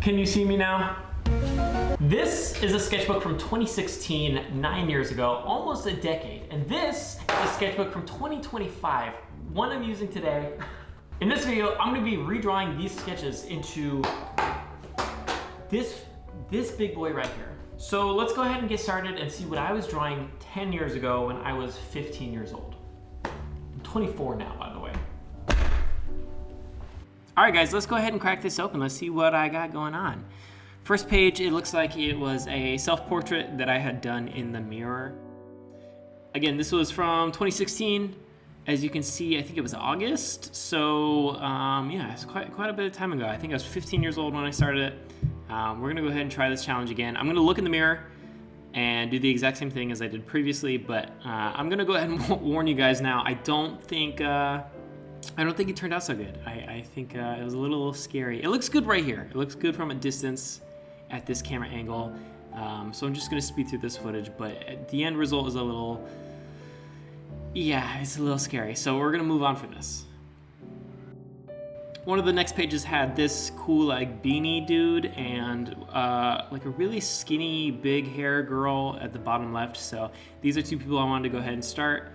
Can you see me now? This is a sketchbook from 2016, 9 years ago, almost a decade. And this is a sketchbook from 2025, one I'm using today. In this video, I'm gonna be redrawing these sketches into this big boy right here. So let's go ahead and get started and see what I was drawing 10 years ago when I was 15 years old. I'm 24 now, by the way. All right, guys, let's go ahead and crack this open. Let's see what I got going on. First page, it looks like it was a self-portrait that I had done in the mirror. Again, this was from 2016. As you can see, I think it was August. So yeah, it's quite a bit of time ago. I think I was 15 years old when I started it. We're gonna go ahead and try this challenge again. I'm gonna look in the mirror and do the exact same thing as I did previously, but I'm gonna go ahead and warn you guys now. I don't think it turned out so good. I think it was a little scary. It looks good right here. It looks good from a distance at this camera angle. So I'm just gonna speed through this footage, but the end result is a little, yeah, it's a little scary. So we're gonna move on from this. One of the next pages had this cool like beanie dude and like a really skinny big hair girl at the bottom left. So these are two people I wanted to go ahead and start.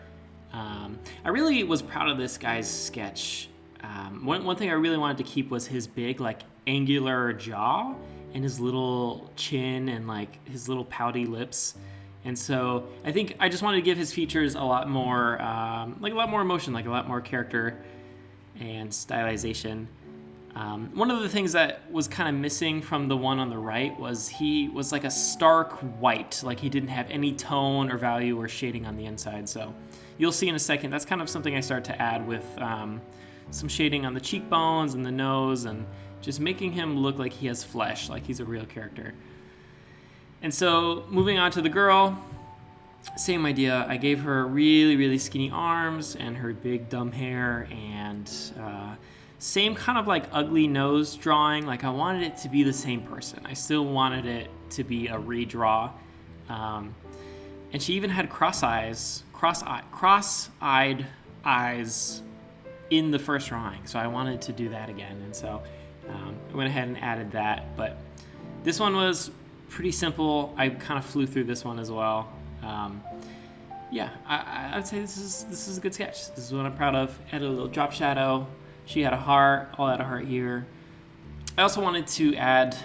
I really was proud of this guy's sketch. One thing I really wanted to keep was his big like angular jaw and his little chin and like his little pouty lips. And so I think I just wanted to give his features a lot more, like a lot more emotion, like a lot more character and stylization. One of the things that was kind of missing from the one on the right was he was like a stark white, like he didn't have any tone or value or shading on the inside. So you'll see in a second, that's kind of something I start to add with some shading on the cheekbones and the nose and just making him look like he has flesh, like he's a real character. And so moving on to the girl, same idea. I gave her really, really skinny arms and her big dumb hair and same kind of like ugly nose drawing. Like I wanted it to be the same person. I still wanted it to be a redraw. And she even had cross-eyed eyes in the first drawing. So I wanted to do that again. And so I went ahead and added that. But this one was pretty simple. I kind of flew through this one as well. Yeah, I'd say this is a good sketch. This is what I'm proud of. Added a little drop shadow. She had a heart. I'll add a heart here. I also wanted to add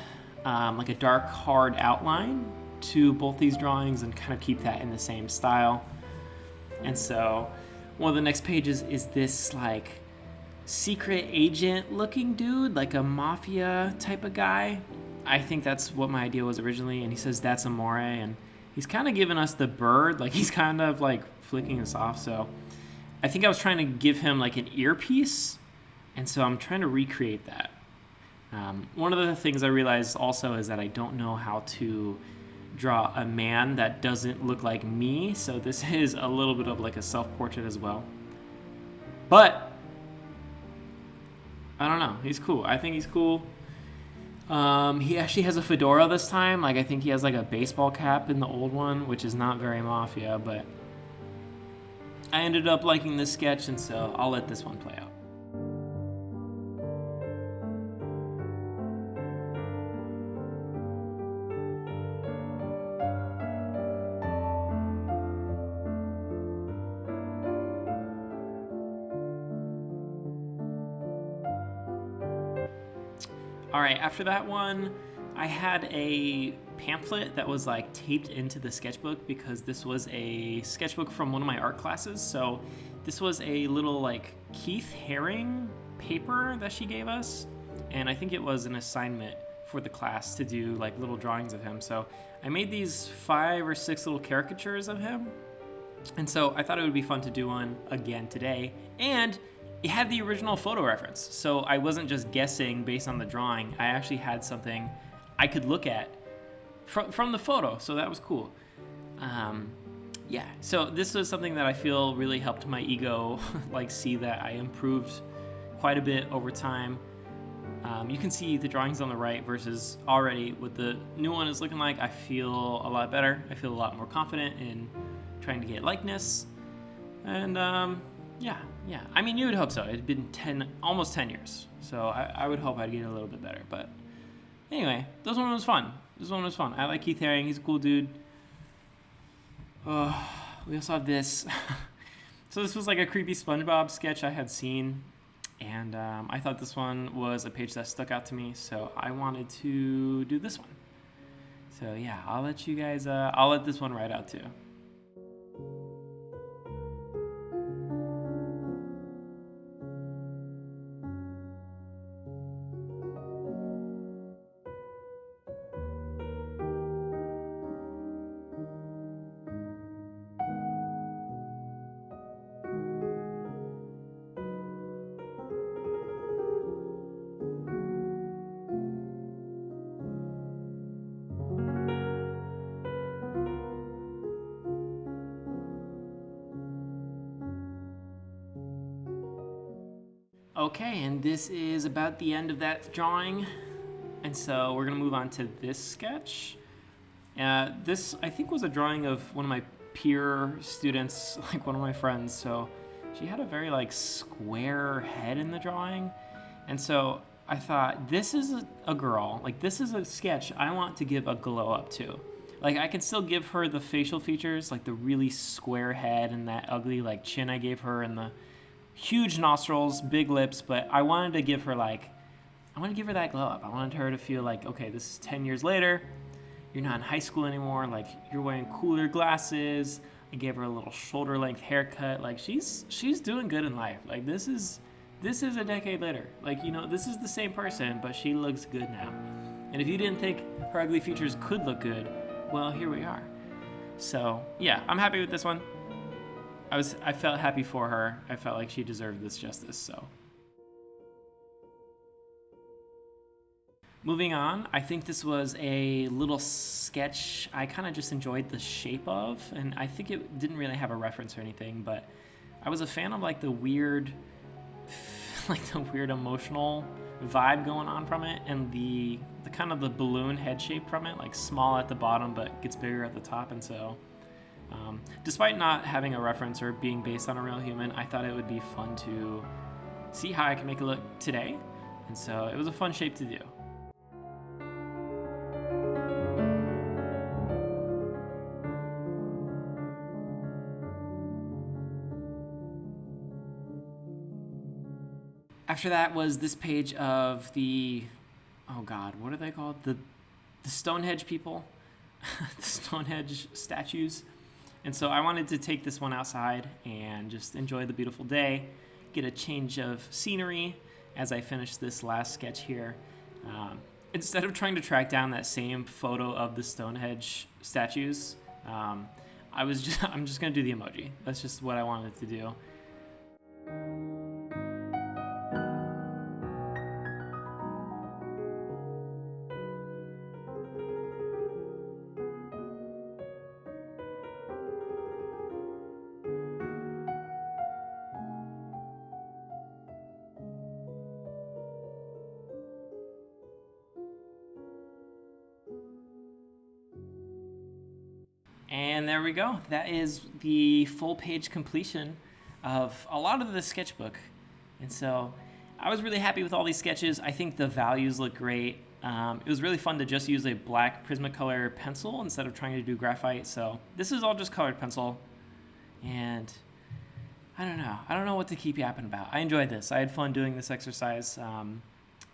like a dark, hard outline to both these drawings and kind of keep that in the same style. And so one of the next pages is this like secret agent looking dude, like a mafia type of guy. I think that's what my idea was originally. And he says, "That's amore." And he's kind of giving us the bird, like he's kind of like flicking us off. So I think I was trying to give him like an earpiece. And so I'm trying to recreate that. One of the things I realized also is that I don't know how to draw a man that doesn't look like me. So this is a little bit of like a self-portrait as well. But I don't know, he's cool. I think he's cool. He actually has a fedora this time. Like I think he has like a baseball cap in the old one, which is not very mafia, but I ended up liking this sketch, and so I'll let this one play out. All right, after that one, I had a pamphlet that was like taped into the sketchbook because this was a sketchbook from one of my art classes. So this was a little like Keith Haring paper that she gave us. And I think it was an assignment for the class to do like little drawings of him. So I made these 5 or 6 little caricatures of him. And so I thought it would be fun to do one again today. And it had the original photo reference, so I wasn't just guessing based on the drawing. I actually had something I could look at from the photo, so that was cool. Yeah, so this was something that I feel really helped my ego like see that I improved quite a bit over time. You can see the drawings on the right versus already what the new one is looking like. I feel a lot better. I feel a lot more confident in trying to get likeness. And yeah. I mean, you would hope so. It had been almost 10 years. So I would hope I'd get a little bit better. But Anyway, this one was fun. This one was fun. I like Keith Haring. He's a cool dude. We also have this. So this was like a creepy SpongeBob sketch I had seen, and I thought this one was a page that stuck out to me, so I wanted to do this one. So yeah, I'll let you guys, I'll let this one ride out too. Okay, and this is about the end of that drawing. And so we're gonna move on to this sketch. This, I think, was a drawing of one of my peer students, like one of my friends. So she had a very like square head in the drawing. And so I thought, this is a girl, like this is a sketch I want to give a glow up to. Like I can still give her the facial features, like the really square head and that ugly like chin I gave her and the huge nostrils, big lips, but I wanted to give her like, I want to give her that glow up. I wanted her to feel like, okay, this is 10 years later. You're not in high school anymore. Like you're wearing cooler glasses. I gave her a little shoulder length haircut. Like she's doing good in life. Like this is a decade later. Like, you know, this is the same person, but she looks good now. And if you didn't think her ugly features could look good, well, here we are. So yeah, I'm happy with this one. I felt happy for her. I felt like she deserved this justice, so. Moving on, I think this was a little sketch I kind of just enjoyed the shape of, and I think it didn't really have a reference or anything, but I was a fan of like the weird emotional vibe going on from it, and the kind of the balloon head shape from it, like small at the bottom but gets bigger at the top, and so despite not having a reference or being based on a real human, I thought it would be fun to see how I can make it look today, and so it was a fun shape to do. After that was this page of the, oh God, what are they called? The Stonehenge people, the Stonehenge statues. And so I wanted to take this one outside and just enjoy the beautiful day, get a change of scenery as I finish this last sketch here. Instead of trying to track down that same photo of the Stonehenge statues, I'm just gonna do the emoji. That's just what I wanted to do. And there we go. That is the full page completion of a lot of the sketchbook. And so I was really happy with all these sketches. I think the values look great. It was really fun to just use a black Prismacolor pencil instead of trying to do graphite. So this is all just colored pencil. And I don't know. I don't know what to keep yapping about. I enjoyed this. I had fun doing this exercise.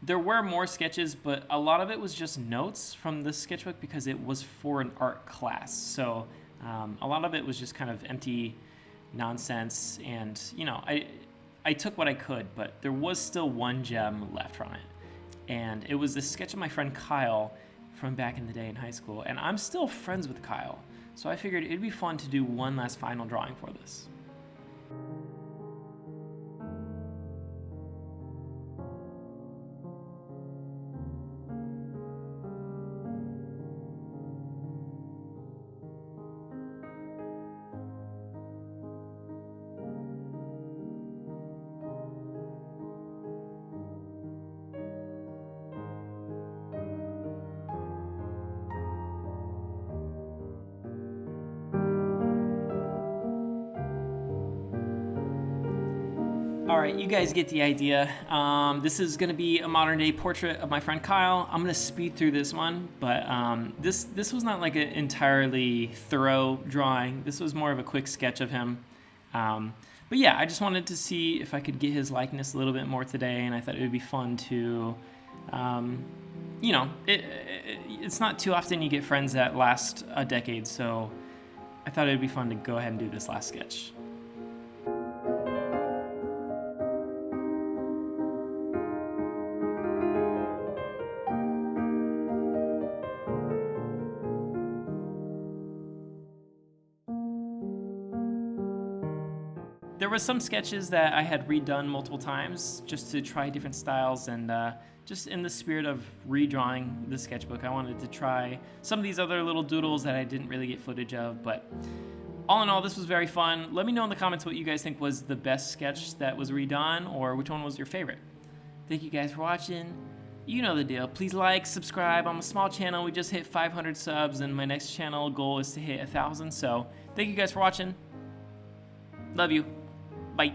There were more sketches, but a lot of it was just notes from the sketchbook because it was for an art class. So a lot of it was just kind of empty nonsense, and you know, I took what I could, but there was still one gem left from it, and it was this sketch of my friend Kyle from back in the day in high school, and I'm still friends with Kyle, so I figured it'd be fun to do one last final drawing for this. Alright, you guys get the idea. This is going to be a modern day portrait of my friend Kyle. I'm going to speed through this one, but this was not like an entirely thorough drawing. This was more of a quick sketch of him. But yeah, I just wanted to see if I could get his likeness a little bit more today, and I thought it would be fun to, you know, it's not too often you get friends that last a decade, so I thought it would be fun to go ahead and do this last sketch. There were some sketches that I had redone multiple times just to try different styles, and just in the spirit of redrawing the sketchbook, I wanted to try some of these other little doodles that I didn't really get footage of. But all in all, this was very fun. Let me know in the comments what you guys think was the best sketch that was redone, or which one was your favorite. Thank you guys for watching. You know the deal. Please like, subscribe. I'm a small channel. We just hit 500 subs, and my next channel goal is to hit 1,000. So thank you guys for watching. Love you. Bye.